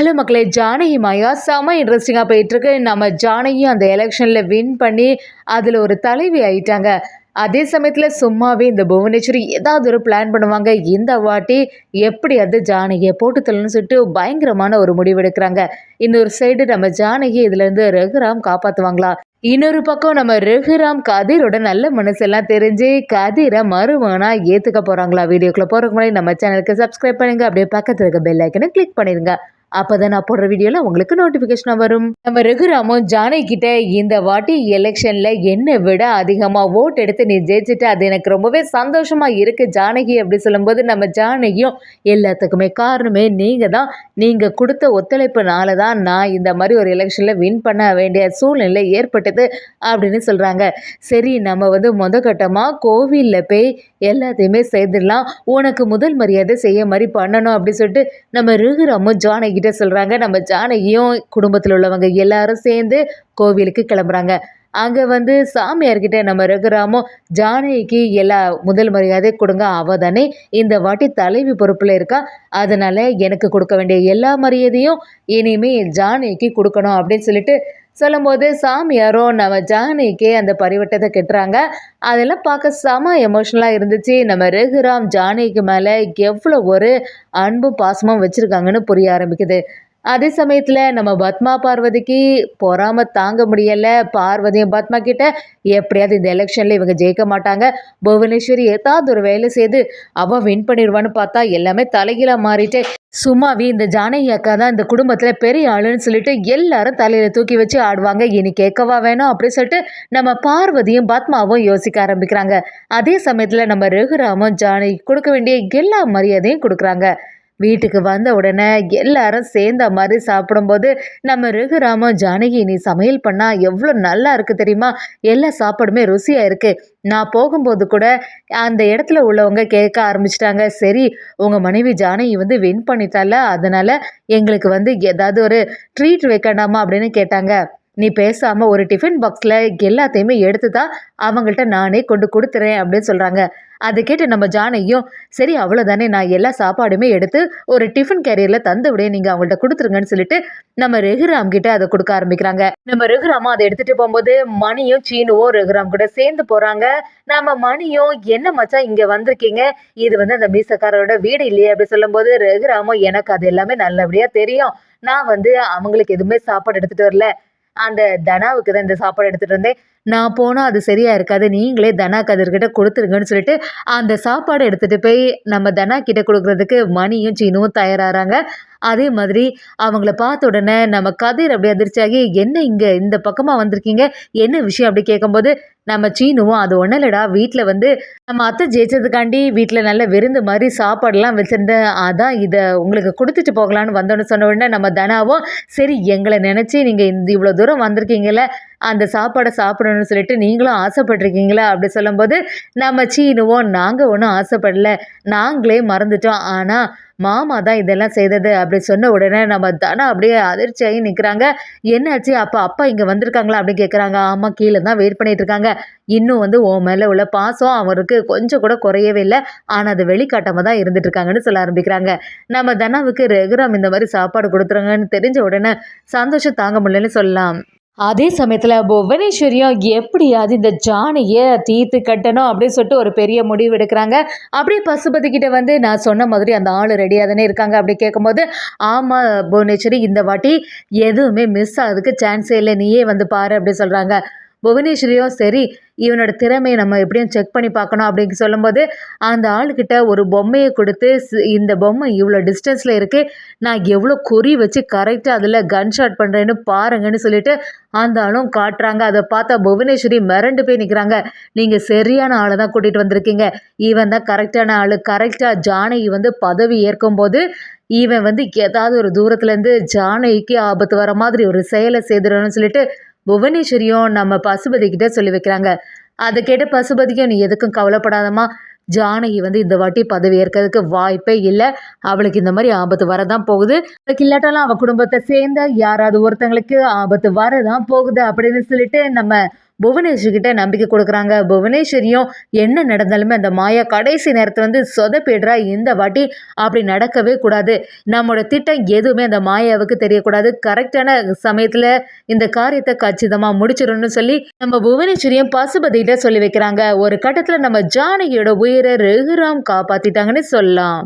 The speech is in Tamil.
ஹலோ மக்களே, ஜானகி மாயா செம இன்ட்ரெஸ்டிங்காக போயிட்டுருக்கு. நம்ம ஜானகியும் அந்த எலெக்ஷனில் வின் பண்ணி அதில் ஒரு தலைவி ஆயிட்டாங்க. அதே சமயத்தில் சும்மாவே இந்த புவனேஸ்வரி ஏதாவது ஒரு பிளான் பண்ணுவாங்க. இந்த வாட்டி எப்படியாவது ஜானகியை போட்டு தள்ளணும்னு சொல்லிட்டு பயங்கரமான ஒரு முடிவு எடுக்கிறாங்க. இன்னொரு சைடு நம்ம ஜானகி இதுலேருந்து ரகுராம் காப்பாற்றுவாங்களா? இன்னொரு பக்கம் நம்ம ரகுராம் கதிரோட நல்ல மனசெல்லாம் தெரிஞ்சு கதிரை மருமகனா ஏற்றுக்க போகிறாங்களா? வீடியோக்குள்ளே போகிறதுக்கு முன்னாடி நம்ம சேனலுக்கு சப்ஸ்கிரைப் பண்ணுங்க. அப்படியே பக்கத்தில் இருக்க பெல் ஐக்கனை கிளிக் பண்ணிடுங்க. அப்பதான் நான் போடுற வீடியோல உங்களுக்கு நோட்டிபிகேஷன் வரும். நம்ம ரகுராமும் ஜானகி கிட்ட இந்த வாட்டி எலெக்ஷன்ல என்னை விட அதிகமா ஓட் எடுத்து நீ ஜெயிச்சுட்டு அது எனக்கு ரொம்பவே சந்தோஷமா இருக்கு ஜானகி அப்படி சொல்லும்போது நம்ம ஜானகியும் எல்லாத்துக்குமே காரணமே நீங்க தான். நீங்க கொடுத்த ஒத்துழைப்புனால தான் நான் இந்த மாதிரி ஒரு எலெக்ஷன்ல வின் பண்ண வேண்டிய சூழ்நிலை ஏற்பட்டது அப்படின்னு சொல்றாங்க. சரி, நம்ம முத கட்டமா கோவில்ல போய் எல்லாத்தையுமே செய்திடலாம், உனக்கு முதல் மரியாதை செய்ய மாதிரி பண்ணணும் அப்படின்னு சொல்லிட்டு நம்ம ரகுராமும் ஜானகி சொல்றாங்க. நம்ம ஜானகியும் குடும்பத்தில் உள்ளவங்க எல்லாரும் சேர்ந்து கோவிலுக்கு கிளம்புறாங்க. அங்க சாமியார்கிட்ட நம்ம ரகுராமும் ஜானகிக்கு எல்லா முதல் மரியாதை கொடுங்க, அவ தானே இந்த வாட்டி தலைவி பொறுப்புல இருக்கா, அதனால எனக்கு கொடுக்க வேண்டிய எல்லா மரியாதையும் இனிமே ஜானகிக்கு கொடுக்கணும் அப்படின்னு சொல்லிட்டு சொல்லும்போது சாமியாரும் நம்ம ஜானகிக்கு அந்த பரிவட்டத்தை கட்டுறாங்க. அதெல்லாம் பார்க்க செம எமோஷனலாக இருந்துச்சு. நம்ம ரகுராம் ஜானகிக்கு மேலே எவ்வளோ ஒரு அன்பும் பாசமும் வச்சுருக்காங்கன்னு புரிய ஆரம்பிக்குது. அதே சமயத்தில் நம்ம பத்மா பார்வதிக்கு பொறாம தாங்க முடியலை. பார்வதியும் பத்மா கிட்ட எப்படியாவது இந்த எலெக்ஷனில் இவங்க ஜெயிக்க மாட்டாங்க, புவனேஸ்வரி ஏதாவது ஒரு வேலை செய்து அவள் வின் பண்ணிடுவான்னு பார்த்தா எல்லாமே தலைகீழாக மாறிட்டு சும்மாவே இந்த ஜானகி அக்கா தான் இந்த குடும்பத்தில் பெரிய ஆளுன்னு சொல்லிட்டு எல்லாரும் தலையில் தூக்கி வச்சு ஆடுவாங்க, இனி கேட்கவா வேணும் அப்படின்னு சொல்லிட்டு நம்ம பார்வதியும் பத்மாவும் யோசிக்க ஆரம்பிக்கிறாங்க. அதே சமயத்தில் நம்ம ரகுராமும் ஜானகி கொடுக்க வேண்டிய எல்லா மரியாதையும் கொடுக்குறாங்க. வீட்டுக்கு வந்த உடனே எல்லாரும் சேர்ந்த மாதிரி சாப்பிடும்போது நம்ம ரகுராமும் ஜானகி நீ சமையல் பண்ணா எவ்வளோ நல்லா இருக்கு தெரியுமா, எல்லா சாப்பாடுமே ருசியாக இருக்கு, நான் போகும்போது கூட அந்த இடத்துல உள்ளவங்க கேட்க ஆரம்பிச்சிட்டாங்க, சரி உங்கள் மனைவி ஜானகி வின் பண்ணிட்டால, அதனால எங்களுக்கு ஏதாவது ஒரு ட்ரீட் வைக்கண்டாமா அப்படின்னு கேட்டாங்க. நீ பேசாமல் ஒரு டிஃபன் பாக்ஸில் எல்லாத்தையுமே எடுத்து தான் அவங்கள்ட்ட நானே கொண்டு கொடுத்துறேன் அப்படின்னு சொல்கிறாங்க. அதை கேட்டு நம்ம ஜானகியும் சரி அவ்வளோதானே, நான் எல்லா சாப்பாடுமே எடுத்து ஒரு டிஃபன் கேரியரில் தந்து விட நீங்கள் அவங்கள்ட்ட கொடுத்துருங்கன்னு சொல்லிட்டு நம்ம ரகுராம் கிட்ட அதை கொடுக்க ஆரம்பிக்கிறாங்க. நம்ம ரகுராமும் அதை எடுத்துகிட்டு போகும்போது மணியும் சீனுவும் ரகுராம் கூட சேர்ந்து போகிறாங்க. நம்ம மணியும் என்ன மச்சான் இங்கே வந்திருக்கீங்க, இது அந்த மீசக்காரரோட வீடு இல்லையே அப்படி சொல்லும்போது ரகுராமும் எனக்கு அது எல்லாமே நல்லபடியாக தெரியும், நான் அவங்களுக்கு எதுவுமே சாப்பாடு எடுத்துகிட்டு வரல, அந்த தனாவுக்கு தான் இந்த சாப்பாடு எடுத்துகிட்டு வந்தேன், நான் போனால் அது சரியாக இருக்காது, நீங்களே தனா கதிர்கிட்ட கொடுத்துருங்கன்னு சொல்லிட்டு அந்த சாப்பாடு எடுத்துகிட்டு போய் நம்ம தனா கிட்ட கொடுக்குறதுக்கு மணியும் சீனுவும் தயாராகிறாங்க. அதே மாதிரி அவங்கள பார்த்த உடனே நம்ம கதிர் அப்படி அதிர்ச்சியாகி என்ன இங்கே இந்த பக்கமாக வந்திருக்கீங்க, என்ன விஷயம் அப்படி கேட்கும்போது நம்ம சீனுவும் அது ஒன்றும் இல்லைடா, வீட்டில் நம்ம அத்தை ஜெயிச்சதுக்காண்டி வீட்டில் நல்ல விருந்து மாதிரி சாப்பாடெல்லாம் வச்சுருந்தேன், அதான் இதை உங்களுக்கு கொடுத்துட்டு போகலான்னு வந்தோன்னு சொன்ன உடனே நம்ம தனாவும் சரி எங்களை நினச்சி நீங்கள் இவ்வளோ தூரம் வந்திருக்கீங்களே அந்த சாப்பாடை சாப்பிடணும்னு சொல்லிட்டு நீங்களும் ஆசைப்பட்டிருக்கீங்களா அப்படி சொல்லும்போது நம்ம சீனுவோம் நாங்கள் ஒன்றும் ஆசைப்படல, நாங்களே மறந்துட்டோம், ஆனால் மாமா தான் இதெல்லாம் செய்தது அப்படி சொன்ன உடனே நம்ம தனா அப்படியே அதிர்ச்சியாகி நிற்கிறாங்க. என்னாச்சு, அப்போ அப்பா இங்கே வந்திருக்காங்களா அப்படின்னு கேட்குறாங்க. ஆமாம், கீழே தான் வெயிட் பண்ணிட்டு இருக்காங்க, இன்னும் உன் மேலே உள்ள பாசம் அவருக்கு கொஞ்சம் கூட குறையவே இல்லை, ஆனால் அது வெளிக்காட்டாமல் தான் இருந்துட்டு இருக்காங்கன்னு சொல்ல ஆரம்பிக்கிறாங்க. நம்ம தனாவுக்கு ரகுராம் இந்த மாதிரி சாப்பாடு கொடுத்துருங்கன்னு தெரிஞ்ச உடனே சந்தோஷம் தாங்க முடியலன்னு சொல்லலாம். அதே சமயத்தில் புவனேஸ்வரியும் எப்படியாவது இந்த ஜானகியை தீர்த்து கட்டணும் அப்படின்னு சொல்லிட்டு ஒரு பெரிய முடிவு எடுக்கிறாங்க. அப்படியே பசுபதி கிட்ட நான் சொன்ன மாதிரி அந்த ஆள் ரெடியாக தானே இருக்காங்க அப்படி கேட்கும்போது ஆமாம் புவனேஸ்வரி, இந்த வாட்டி எதுவுமே மிஸ் ஆகுதுக்கு சான்ஸே இல்லை, நீயே பாரு அப்படி சொல்கிறாங்க. புவனேஸ்வரியும் சரி இவனோட திறமையை நம்ம எப்படியும் செக் பண்ணி பார்க்கணும் அப்படின்னு சொல்லும்போது அந்த ஆளுக்கிட்ட ஒரு பொம்மையை கொடுத்து இந்த பொம்மை இவ்வளோ டிஸ்டன்ஸில் இருக்குது, நான் எவ்வளோ குறி வச்சு கரெக்டாக அதில் கன் ஷாட் பண்ணுறேன்னு பாருங்கன்னு சொல்லிட்டு அந்த ஆளும் காட்டுறாங்க. அதை பார்த்தா புவனேஸ்வரி மிரண்டு போய் நிற்கிறாங்க. நீங்கள் சரியான ஆளை தான் கூட்டிகிட்டு வந்திருக்கீங்க, இவன் தான் கரெக்டான ஆள், கரெக்டாக ஜானகி பதவி ஏற்கும்போது இவன் ஏதாவது ஒரு தூரத்துலேருந்து ஜானகிக்கு ஆபத்து வர மாதிரி ஒரு செயலை செய்திடணும்னு சொல்லிட்டு புவனேஸ்வரியும் நம்ம பசுபதி கிட்ட சொல்லி வைக்கிறாங்க. அதை கேட்ட பசுபதிக்கும் நீ எதுக்கும் கவலைப்படாதம்மா, ஜானகி இந்த வாட்டி பதவி ஏற்கிறதுக்கு வாய்ப்பே இல்லை, அவளுக்கு இந்த மாதிரி ஆபத்து வரதான் போகுது, அதுக்கு இல்லாட்டாலும் அவள் குடும்பத்தை சேர்ந்த யாராவது ஒருத்தங்களுக்கு ஆபத்து வரதான் போகுது அப்படின்னு சொல்லிட்டு நம்ம புவனேஸ்வரி கிட்ட நம்பிக்கை கொடுக்குறாங்க. புவனேஸ்வரியும் என்ன நடந்தாலுமே அந்த மாயா கடைசி நேரத்தில் வந்து சொதப்பிடுறா, இந்த வாட்டி அப்படி நடக்கவே கூடாது, நம்மளோட திட்டம் எதுவுமே அந்த மாயாவுக்கு தெரியக்கூடாது, கரெக்டான சமயத்தில் இந்த காரியத்தை கச்சிதமாக முடிச்சிடணும்னு சொல்லி நம்ம புவனேஸ்வரியும் பசுபதிகிட்ட சொல்லி வைக்கிறாங்க. ஒரு கட்டத்தில் நம்ம ஜானகியோட உயிரை ரகுராம் காப்பாத்திட்டாங்கன்னு சொல்லலாம்.